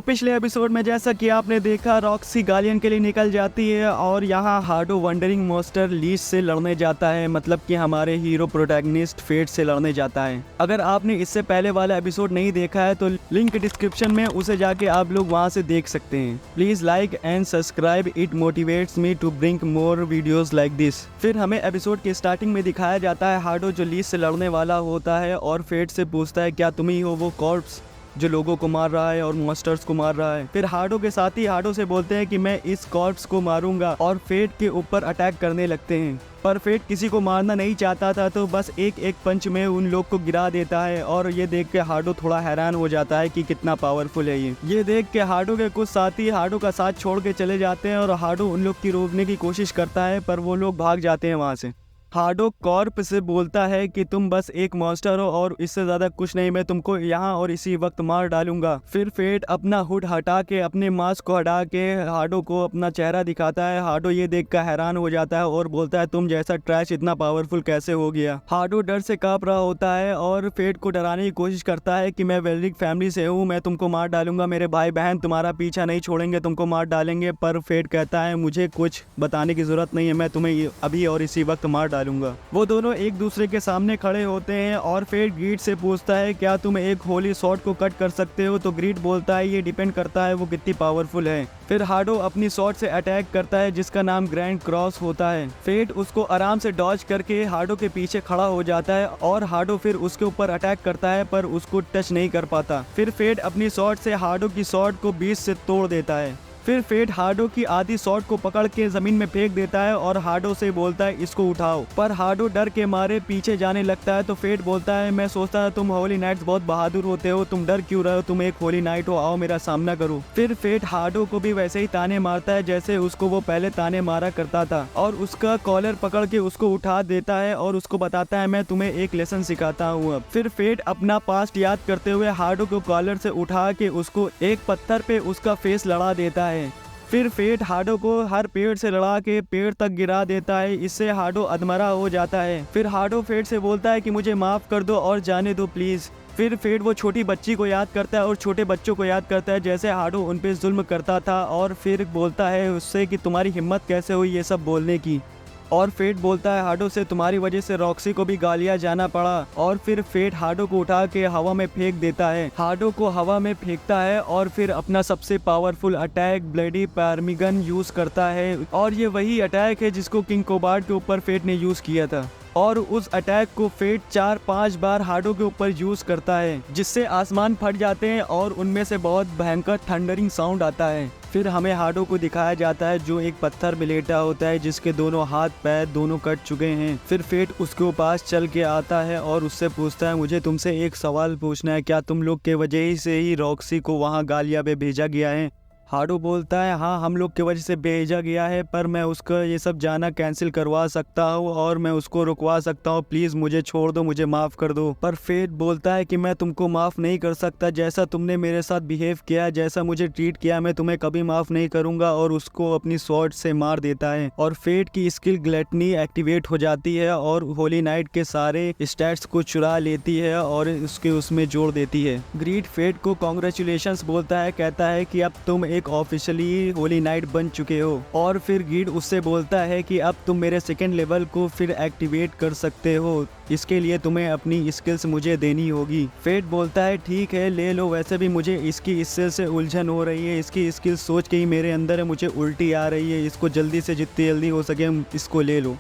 पिछले एपिसोड में जैसा कि आपने देखा, रॉक्सी गालियन के लिए निकल जाती है और यहाँ हार्डो वंडरिंग मॉन्स्टर लीस से लड़ने जाता है, मतलब कि हमारे हीरो प्रोटैगनिस्ट फेट से लड़ने जाता है। अगर आपने इससे पहले वाला एपिसोड नहीं देखा है तो लिंक डिस्क्रिप्शन में उसे जाके आप लोग वहाँ से देख सकते हैं। Please like and subscribe, it motivates me to bring more videos like this. फिर हमें एपिसोड के स्टार्टिंग में दिखाया जाता है हार्डो जो लीस से लड़ने वाला होता है और फेट से पूछता है क्या तुम ही हो वो कॉर्प्स जो लोगों को मार रहा है और मॉन्स्टर्स को मार रहा है। फिर हार्डो के साथी हार्डो से बोलते हैं कि मैं इस कॉर्प्स को मारूंगा और फेट के ऊपर अटैक करने लगते हैं। पर फेट किसी को मारना नहीं चाहता था तो बस एक एक पंच में उन लोग को गिरा देता है और ये देख के हार्डो थोड़ा हैरान हो जाता है कि कितना पावरफुल है ये देख के हार्डो के कुछ साथी हार्डो का साथ छोड़ के चले जाते हैं और हार्डो उन लोग की रोकने की कोशिश करता है पर वो लोग भाग जाते हैं वहाँ से। हार्डो कॉर्प से बोलता है कि तुम बस एक मॉन्स्टर हो और इससे ज्यादा कुछ नहीं, मैं तुमको यहाँ और इसी वक्त मार डालूंगा। फिर फेट अपना हुड हटा के अपने मास्क को हटा के हार्डो को अपना चेहरा दिखाता है। हार्डो ये देखकर हैरान हो जाता है और बोलता है तुम जैसा ट्रैश इतना पावरफुल कैसे हो गया। हार्डो डर से कांप रहा होता है और फेट को डराने की कोशिश करता है कि मैं वेलरिक फैमिली से हूँ, मैं तुमको मार डालूंगा, मेरे भाई बहन तुम्हारा पीछा नहीं छोड़ेंगे, तुमको मार डालेंगे। पर फेट कहता है मुझे कुछ बताने की जरूरत नहीं है, मैं तुम्हें अभी और इसी वक्त मार डालूंगा। वो दोनों एक दूसरे के सामने खड़े होते हैं और फिर ग्रीड से पूछता है क्या तुम एक होली स्वॉर्ड को कट कर सकते हो। तो ग्रीड बोलता है ये डिपेंड करता है वो कितनी पावरफुल है। फिर हार्डो अपनी स्वॉर्ड से अटैक करता है जिसका नाम ग्रैंड क्रॉस होता है। फेट उसको आराम से डॉज करके हार्डो के पीछे खड़ा हो जाता है और हार्डो फिर उसके ऊपर अटैक करता है पर उसको टच नहीं कर पाता। फिर फेट अपनी स्वॉर्ड से हार्डो की स्वॉर्ड को बीच से तोड़ देता है। फिर फेट हार्डो की आधी स्वॉर्ड को पकड़ के जमीन में फेंक देता है और हार्डो से बोलता है इसको उठाओ। पर हार्डो डर के मारे पीछे जाने लगता है तो फेट बोलता है मैं सोचता है तुम होली नाइट्स बहुत बहादुर होते हो, तुम डर क्यों रहे हो, तुम एक होली नाइट हो, आओ मेरा सामना करो। फिर फेट हार्डो को भी वैसे ही ताने मारता है जैसे उसको वो पहले ताने मारा करता था और उसका कॉलर पकड़ के उसको उठा देता है और उसको बताता है मैं तुम्हें एक लेसन सिखाता हूँ अब। फिर फेट अपना पास्ट याद करते हुए हार्डो को कॉलर से उठा के उसको एक पत्थर पे उसका फेस लड़ा देता है। फिर फेट हार्डो को हर पेड़ से लड़ा के पेड़ तक गिरा देता है, इससे हार्डो अधमरा हो जाता है। फिर हार्डो फेट से बोलता है कि मुझे माफ कर दो और जाने दो प्लीज। फिर फेट वो छोटी बच्ची को याद करता है और छोटे बच्चों को याद करता है जैसे हार्डो उन पे जुल्म करता था और फिर बोलता है उससे कि तुम्हारी हिम्मत कैसे हुई ये सब बोलने की। और फेट बोलता है हार्डो से तुम्हारी वजह से रॉक्सी को भी गालिया जाना पड़ा। और फिर फेट हार्डो को उठा के हवा में फेंक देता है, हार्डो को हवा में फेंकता है और फिर अपना सबसे पावरफुल अटैक ब्लडी पार्मिगन यूज करता है और ये वही अटैक है जिसको किंग कोबार्ड के ऊपर फेट ने यूज किया था। और उस अटैक को फेट 4-5 बार हार्डो के ऊपर यूज करता है जिससे आसमान फट जाते हैं और उनमें से बहुत भयंकर थंडरिंग साउंड आता है। फिर हमें हार्डो को दिखाया जाता है जो एक पत्थर में लेटा होता है जिसके दोनों हाथ पैर दोनों कट चुके हैं। फिर फेट उसके पास चल के आता है और उससे पूछता है मुझे तुमसे एक सवाल पूछना है, क्या तुम लोग के वजह से ही रॉक्सी को वहाँ गालिया पे भेजा गया है। हार्डो बोलता है हाँ हम लोग की वजह से भेजा गया है पर मैं उसका ये सब जाना कैंसिल करवा सकता हूँ और मैं उसको रुकवा सकता हूँ, प्लीज़ मुझे छोड़ दो, मुझे माफ़ कर दो। पर फेट बोलता है कि मैं तुमको माफ़ नहीं कर सकता, जैसा तुमने मेरे साथ बिहेव किया, जैसा मुझे ट्रीट किया, मैं तुम्हें कभी माफ़ नहीं करूँगा। और उसको अपनी स्वॉर्ड से मार देता है और फेट की स्किल ग्लटनी एक्टिवेट हो जाती है और होली नाइट के सारे स्टैट्स को चुरा लेती है और उसके उसमें जोड़ देती है। ग्रीड फेट को कॉन्ग्रेचुलेशंस बोलता है, कहता है कि अब तुम एक ऑफिशियली होली नाइट बन चुके हो। और फिर ग्रीड उससे बोलता है कि अब तुम मेरे सेकेंड लेवल को फिर एक्टिवेट कर सकते हो, इसके लिए तुम्हें अपनी स्किल्स मुझे देनी होगी। फेट बोलता है ठीक है ले लो, वैसे भी मुझे इसकी स्किल से उलझन हो रही है, इसकी स्किल सोच के ही मेरे अंदर है मुझे उल्टी आ रही है, इसको जल्दी से जितनी जल्दी हो सके इसको ले लो।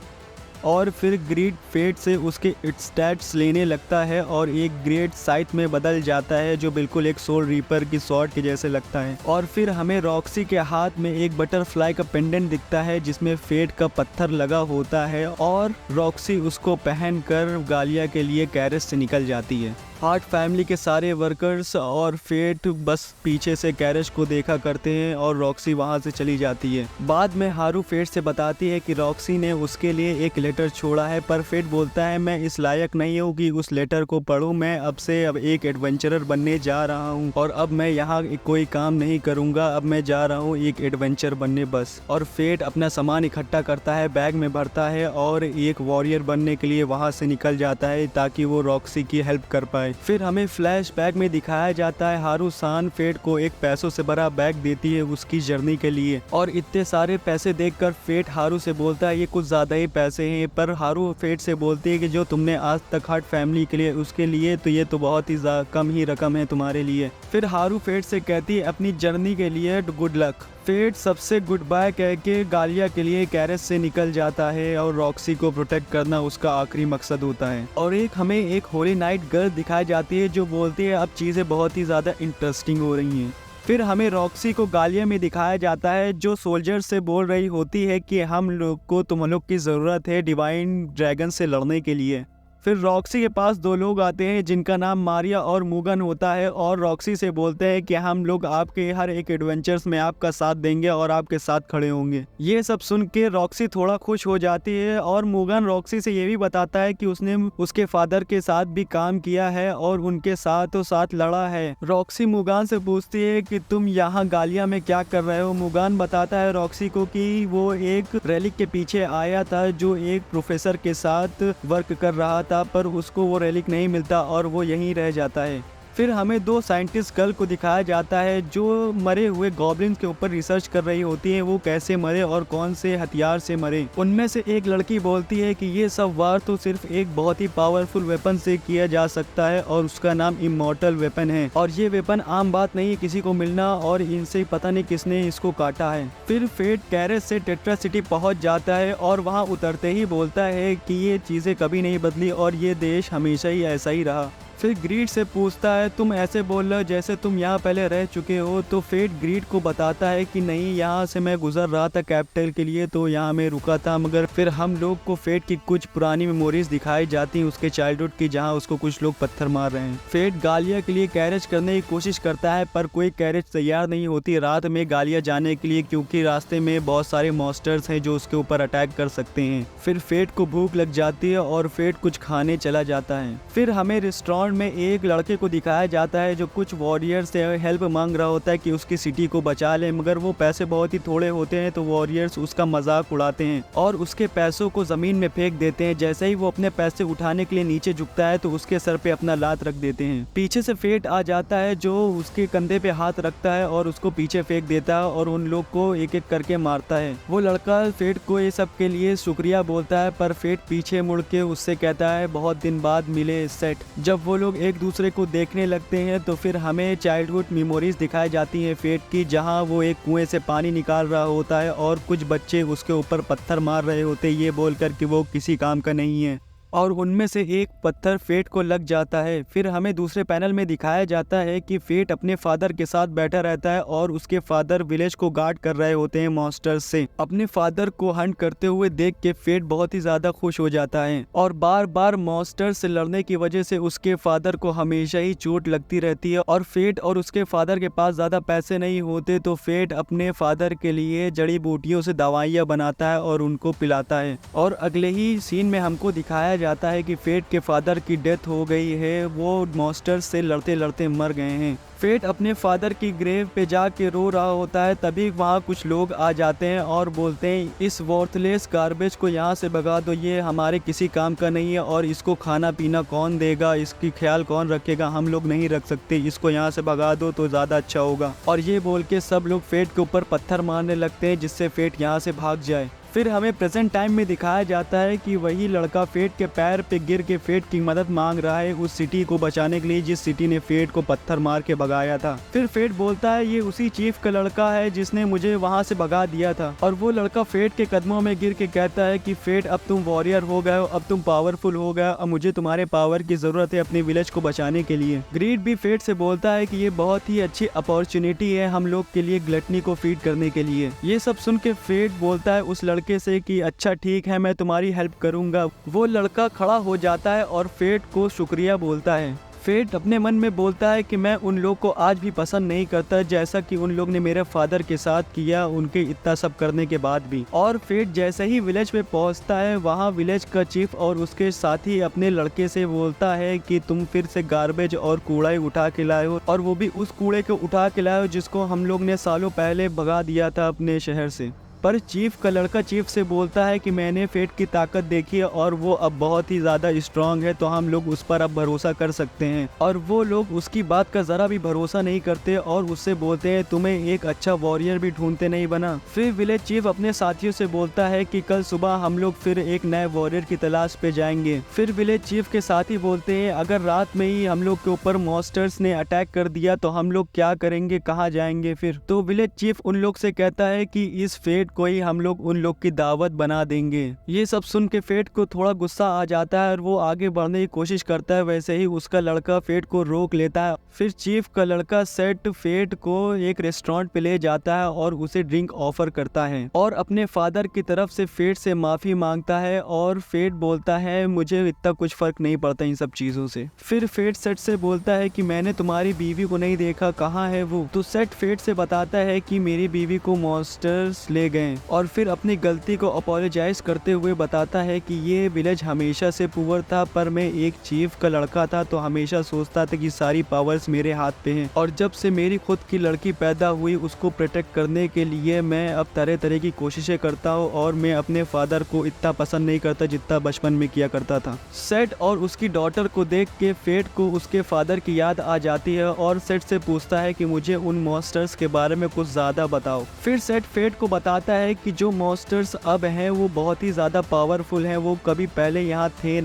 और फिर ग्रीड फेट से उसके स्टैट्स लेने लगता है और एक ग्रेट साइट में बदल जाता है जो बिल्कुल एक सोल रीपर की स्वॉर्ड के जैसे लगता है। और फिर हमें रॉक्सी के हाथ में एक बटरफ्लाई का पेंडेंट दिखता है जिसमें फेट का पत्थर लगा होता है और रॉक्सी उसको पहनकर गालिया के लिए कैरेज से निकल जाती है। हार्ट फैमिली के सारे वर्कर्स और फेट बस पीछे से कैरेज को देखा करते हैं और रॉक्सी वहां से चली जाती है। बाद में हारू फेट से बताती है कि रॉक्सी ने उसके लिए एक लेटर छोड़ा है पर फेट बोलता है मैं इस लायक नहीं हूँ कि उस लेटर को पढूं, मैं अब एक एडवेंचरर बनने जा रहा हूँ और अब मैं यहाँ कोई काम नहीं करूँगा, अब मैं जा रहा हूँ एक एडवेंचर बनने बस। और फेट अपना सामान इकट्ठा करता है, बैग में भरता है और एक वॉरियर बनने के लिए वहाँ से निकल जाता है ताकि वो रॉक्सी की हेल्प कर पाए। जाए। फिर हमें फ्लैशबैक में दिखाया जाता है हारू सान फेट को एक पैसों से भरा बैग देती है उसकी जर्नी के लिए, और इतने सारे पैसे देखकर फेट हारू से बोलता है ये कुछ ज्यादा ही पैसे हैं, पर हारू फेट से बोलती है कि जो तुमने आज तक हर फैमिली के लिए उसके लिए तो ये तो बहुत ही कम ही रकम है तुम्हारे लिए। फिर हारू फेट से कहती है अपनी जर्नी के लिए गुड लक। फेट सबसे गुड बाय कह के गालिया के लिए कैरेज से निकल जाता है और रॉक्सी को प्रोटेक्ट करना उसका आखिरी मकसद होता है। और हमें एक होली नाइट गर्ल दिखाई जाती है जो बोलती है अब चीज़ें बहुत ही ज़्यादा इंटरेस्टिंग हो रही हैं। फिर हमें रॉक्सी को गालिया में दिखाया जाता है जो सोल्जर से बोल रही होती है कि हम लोग को तुम लोग की ज़रूरत है डिवाइन ड्रैगन से लड़ने के लिए। फिर रॉक्सी के पास दो लोग आते हैं जिनका नाम मारिया और मुगन होता है और रॉक्सी से बोलते हैं कि हम लोग आपके हर एक एडवेंचर्स में आपका साथ देंगे और आपके साथ खड़े होंगे। ये सब सुन के रॉक्सी थोड़ा खुश हो जाती है और मुगन रॉक्सी से ये भी बताता है कि उसने उसके फादर के साथ भी काम किया है और उनके साथ लड़ा है। रॉक्सी मुगन से पूछती है कि तुम यहाँ गालिया में क्या कर रहे हो। मुगन बताता है रॉक्सी को कि वो एक रैलिक के पीछे आया था जो एक प्रोफेसर के साथ वर्क कर रहा था, पर उसको वो रेलिक नहीं मिलता और वो यहीं रह जाता है। फिर हमें दो साइंटिस्ट गर्ल को दिखाया जाता है जो मरे हुए गॉब्लिन्स के ऊपर रिसर्च कर रही होती है वो कैसे मरे और कौन से हथियार से मरे। उनमें से एक लड़की बोलती है कि ये सब वार तो सिर्फ एक बहुत ही पावरफुल वेपन से किया जा सकता है और उसका नाम इमॉर्टल वेपन है, और ये वेपन आम बात नहीं है किसी को मिलना, और इनसे पता नहीं किसने इसको काटा है। फिर फेट कैरेज से टेट्रा सिटी पहुंच जाता है और वहां उतरते ही बोलता है कि ये चीजें कभी नहीं बदली और ये देश हमेशा ही ऐसा ही रहा। फिर ग्रीड से पूछता है तुम ऐसे बोल रहे हो जैसे तुम यहाँ पहले रह चुके हो, तो फेट ग्रीड को बताता है कि नहीं, यहाँ से मैं गुजर रहा था कैपिटल के लिए तो यहाँ मैं रुका था। मगर फिर हम लोग को फेट की कुछ पुरानी मेमोरीज दिखाई जाती हैं उसके चाइल्डहुड की, जहाँ उसको कुछ लोग पत्थर मार रहे हैं। फेट गालिया के लिए कैरेज करने की कोशिश करता है पर कोई कैरेज तैयार नहीं होती रात में गालिया जाने के लिए, क्योंकि रास्ते में बहुत सारे मॉन्स्टर्स हैं जो उसके ऊपर अटैक कर सकते हैं। फिर फेट को भूख लग जाती है और फेट कुछ खाने चला जाता है। फिर हमें रेस्टोरेंट में एक लड़के को दिखाया जाता है जो कुछ वॉरियर से हेल्प मांग रहा होता है कि उसकी सिटी को बचा ले, मगर वो पैसे बहुत ही थोड़े होते हैं तो वॉरियर्स उसका मजाक उड़ाते हैं और उसके पैसों को जमीन में फेंक देते हैं। जैसे ही वो अपने पैसे उठाने के लिए नीचे झुकता है तो उसके सर पे अपना लात रख देते हैं। पीछे से फेट आ जाता है जो उसके कंधे पे हाथ रखता है और उसको पीछे फेंक देता है और उन लोग को एक एक करके मारता है। वो लड़का फेट को ये सब के लिए शुक्रिया बोलता है पर फेट पीछे मुड़ के उससे कहता है बहुत दिन बाद मिले सेट। जब वो लोग एक दूसरे को देखने लगते हैं तो फिर हमें चाइल्डहुड मेमोरीज दिखाई जाती हैं फेट की, जहां वो एक कुएं से पानी निकाल रहा होता है और कुछ बच्चे उसके ऊपर पत्थर मार रहे होते हैं ये बोलकर कि वो किसी काम का नहीं है, और उनमें से एक पत्थर फेट को लग जाता है। फिर हमें दूसरे पैनल में दिखाया जाता है कि फेट अपने फादर के साथ बैठा रहता है और उसके फादर विलेज को गार्ड कर रहे होते हैं मॉन्स्टर्स से। अपने फादर को हंट करते हुए देख के फेट बहुत ही ज्यादा खुश हो जाता है और बार बार मॉन्स्टर्स से लड़ने की वजह से उसके फादर को हमेशा ही चोट लगती रहती है और फेट और उसके फादर के पास ज्यादा पैसे नहीं होते तो फेट अपने फादर के लिए जड़ी बूटियों से दवाइयाँ बनाता है और उनको पिलाता है। और अगले ही सीन में हमको दिखाया जाता है कि फेट के फादर की डेथ हो गई है, वो मॉन्स्टर्स से लड़ते लड़ते मर गए हैं। फेट अपने फादर की ग्रेव पे जाके रो रहा होता है, तभी वहाँ कुछ लोग आ जाते हैं और बोलते हैं इस वर्थलेस गार्बेज को यहाँ से भगा दो, ये हमारे किसी काम का नहीं है और इसको खाना पीना कौन देगा, इसकी ख्याल कौन रखेगा, हम लोग नहीं रख सकते, इसको यहाँ से भगा दो तो ज़्यादा अच्छा होगा। और ये बोल के सब लोग फेट के ऊपर पत्थर मारने लगते हैं जिससे फेट यहाँ से भाग जाए। फिर हमें प्रेजेंट टाइम में दिखाया जाता है कि वही लड़का फेट के पैर पे गिर के फेट की मदद मांग रहा है उस सिटी को बचाने के लिए जिस सिटी ने फेट को पत्थर मार के भगाया था। फिर फेट बोलता है ये उसी चीफ का लड़का है जिसने मुझे वहां से भगा दिया था, और वो लड़का फेट के कदमों में गिर के कहता है कि फेट अब तुम वॉरियर हो गए हो, अब तुम पावरफुल हो गए, अब मुझे तुम्हारे पावर की जरूरत है अपने विलेज को बचाने के लिए। ग्रीड भी फेट से बोलता है कि ये बहुत ही अच्छी अपॉर्चुनिटी है हम लोग के लिए ग्लटनी को फीड करने के लिए। ये सब सुन के फेट बोलता है उस लड़के से कि अच्छा ठीक है मैं तुम्हारी हेल्प करूंगा। वो लड़का खड़ा हो जाता है और फेट को शुक्रिया बोलता है। फेट अपने मन में बोलता है कि मैं उन लोग को आज भी पसंद नहीं करता जैसा कि उन लोग ने मेरे फादर के साथ किया उनके इतना सब करने के बाद भी। और फेट जैसे ही विलेज में पहुंचता है वहां विलेज का चीफ और उसके साथी अपने लड़के से बोलता है कि तुम फिर से गार्बेज और कूड़ा ही उठा के लाए हो, और वो भी उस कूड़े को उठा के लाए हो जिसको हम लोग ने सालों पहले भगा दिया था अपने शहर से। पर चीफ का लड़का चीफ से बोलता है कि मैंने फेट की ताकत देखी है और वो अब बहुत ही ज़्यादा स्ट्रांग है, तो हम लोग उस पर अब भरोसा कर सकते हैं। और वो लोग उसकी बात का ज़रा भी भरोसा नहीं करते और उससे बोलते हैं तुम्हें एक अच्छा वॉरियर भी ढूंढते नहीं बना। फिर विलेज चीफ अपने साथियों से बोलता है कि कल सुबह हम लोग फिर एक नए वॉरियर की तलाश पे जाएंगे। फिर विलेज चीफ के साथी बोलते हैं अगर रात में ही हम लोग के ऊपर मॉन्स्टर्स ने अटैक कर दिया तो हम लोग क्या करेंगे, कहाँ जाएंगे फिर। तो विलेज चीफ उन लोग से कहता है कि इस फेट को ही हम लोग उन लोग की दावत बना देंगे। ये सब सुन के फेट को थोड़ा गुस्सा आ जाता है और वो आगे बढ़ने की कोशिश करता है, वैसे ही उसका लड़का फेट को रोक लेता है। फिर चीफ का लड़का सेट फेट को एक रेस्टोरेंट पे ले जाता है और उसे ड्रिंक ऑफर करता है और अपने फादर की तरफ से फेट से माफी मांगता है। और फेट बोलता है मुझे इतना कुछ फर्क नहीं पड़ता इन सब चीजों से। फिर फेट सेट से बोलता है कि मैंने तुम्हारी बीवी को नहीं देखा, कहाँ है वो। तो सेट फेट से बताता है कि मेरी बीवी को मॉन्स्टर्स ले गए और फिर अपनी गलती को अपोलोजाइज करते हुए बताता है कि ये विलेज हमेशा से पुअर था, पर मैं एक चीफ का लड़का था तो हमेशा सोचता था कि सारी पावर्स मेरे हाथ पे हैं और जब से मेरी खुद की लड़की पैदा हुई उसको प्रोटेक्ट करने के लिए मैं अब तरह तरह की कोशिशें करता हूँ और मैं अपने फादर को इतना पसंद नहीं करता जितना बचपन में किया करता था। सेट और उसकी डॉटर को देख के फेट को उसके फादर की याद आ जाती है और सेट से पूछता है कि मुझे उन मॉन्स्टर्स के बारे में कुछ ज्यादा बताओ। फिर सेट फेट को बताता है कि जो मॉन्स्टर्स अब हैं वो बहुत ही ज्यादा पावरफुल हैं, वो कभी पहले यहाँ थे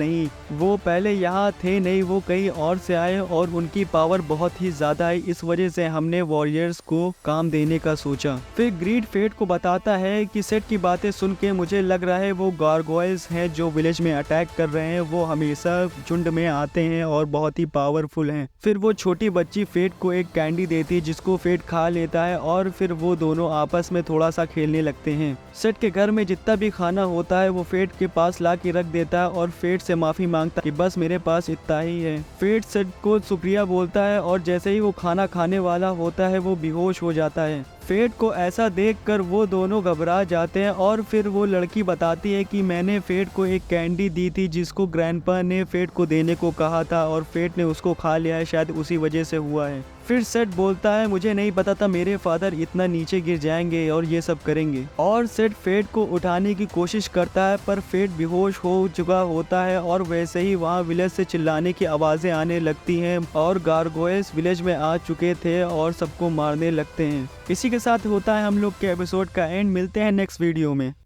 नहीं, वो कहीं और से आए और उनकी पावर बहुत ही ज्यादा है, इस वजह से हमने वॉरियर्स को काम देने का सोचा। फिर ग्रीड फेट को बताता है कि सेट की बातें सुन के मुझे लग रहा है वो गारगोयल्स हैं जो विलेज में अटैक कर रहे हैं, वो हमेशा झुंड में आते हैं और बहुत ही पावरफुल हैं। फिर वो छोटी बच्ची फेट को एक कैंडी देती है जिसको फेट खा लेता है और फिर वो दोनों आपस में थोड़ा सा खेलने लगते हैं। सेट के घर में जितना भी खाना होता है वो फेट के पास ला के रख देता है और फेट से माफी मांगता है कि बस मेरे पास इतना ही है। फेट सेट को शुक्रिया बोलता है और जैसे ही वो खाना खाने वाला होता है वो बेहोश हो जाता है। फेट को ऐसा देखकर वो दोनों घबरा जाते हैं और फिर वो लड़की बताती है कि मैंने फेट को एक कैंडी दी थी जिसको ग्रैंडपा ने फेट को देने को कहा था और फेट ने उसको खा लिया है, शायद उसी वजह से हुआ है। फिर सेट बोलता है मुझे नहीं पता था मेरे फादर इतना नीचे गिर जाएंगे और ये सब करेंगे। और सेट फेट को उठाने की कोशिश करता है पर फेट बेहोश हो चुका होता है और वैसे ही वहाँ विलेज से चिल्लाने की आवाजें आने लगती हैं और गारगोयल्स विलेज में आ चुके थे और सबको मारने लगते हैं। इसी के साथ होता है हम लोग के एपिसोड का एंड। मिलते हैं नेक्स्ट वीडियो में।